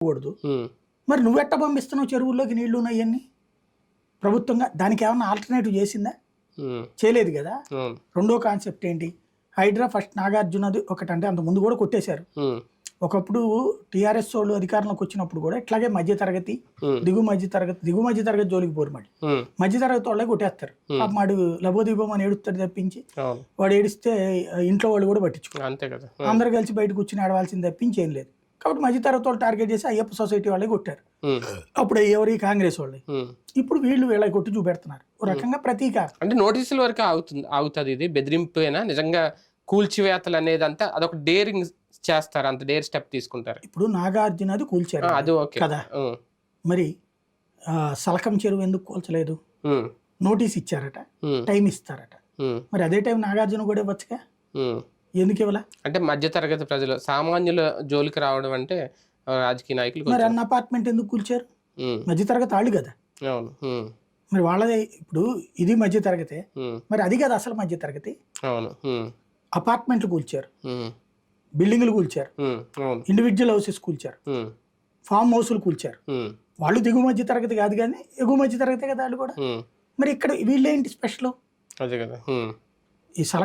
కూడదు. మరి నువ్వెట్ట పంపిస్తున్నావు చెరువుల్లోకి నీళ్లు ఉన్నాయన్నీ? ప్రభుత్వంగా దానికి ఏమన్నా ఆల్టర్నేటివ్ చేసిందా? చేయలేదు కదా. రెండో కాన్సెప్ట్ ఏంటి? హైడ్రా ఫస్ట్ నాగార్జునది ఒకటంటే అంత ముందు కూడా కొట్టేశారు. ఒకప్పుడు టీఆర్ఎస్ వాళ్ళు అధికారంలోకి వచ్చినప్పుడు కూడా ఇట్లాగే మధ్యతరగతి దిగు మధ్యతరగతి జోలికి పోరు. మధ్యతరగతి వాళ్ళే కొట్టేస్తారు. వాడు లబోదీపం అని ఏడుస్తాడు తప్పించి, వాడు ఏడిస్తే ఇంట్లో వాళ్ళు కూడా పట్టించుకోరు. అందరు కలిసి బయట కూర్చుని ఆడవలసింది తప్పించి ఏం లేదు. కాబట్టి మధ్యతరగతి వాళ్ళు టార్గెట్ చేసి అయ్యప్ప సొసైటీ వాళ్ళే కొట్టారు. అప్పుడు ఎవరి కాంగ్రెస్ వాళ్ళే. ఇప్పుడు వీళ్ళ కొట్టి చూపెడుతున్నారు. ఒక రకంగా ప్రతీకారం. అంటే నోటీసుల వరకు అవుతుంది. ఇది బెదిరింపు అయినా నిజంగా కూల్చివేతలు అనేది అంతా అదొక డేరింగ్ చేస్తారు, అంత డేర్ స్టెప్ తీసుకుంటారు. ఇప్పుడు నాగార్జున అది కూల్చారు కదా, మరి సలకం చెరువు ఎందుకు కూల్చలేదు? నోటీస్ ఇచ్చారట, టైం ఇస్తారట. మరి అదే టైం నాగార్జున కూడా ఇవ్వచ్చుగా, ఎందుకు ఇవ్వాల? అంటే మధ్యతరగతి ప్రజలు సామాన్యుల జోలికి రావడం అంటే రాజకీయ నాయకులు. మరి అన్న అపార్ట్మెంట్ ఎందుకు కూల్చారు? మధ్యతరగతి వాళ్ళు కదా. మరి వాళ్ళదే. ఇప్పుడు ఇది మధ్యతరగతే, మరి అది కదా అసలు మధ్యతరగతి. అపార్ట్మెంట్లు కూల్చారు, బిల్డింగ్లు కూల్చారు, ఇండివిజువల్ హౌసెస్ కూల్చారు, ఫామ్ హౌస్లు కూల్చారు. వాళ్ళు దిగు మధ్య తరగతి కాదు కానీ ఎగువ మధ్య తరగతి కదా వాళ్ళు కూడా. మరి ఇక్కడ వీళ్ళేంటి స్పెషల్? అదే కదా. ఈ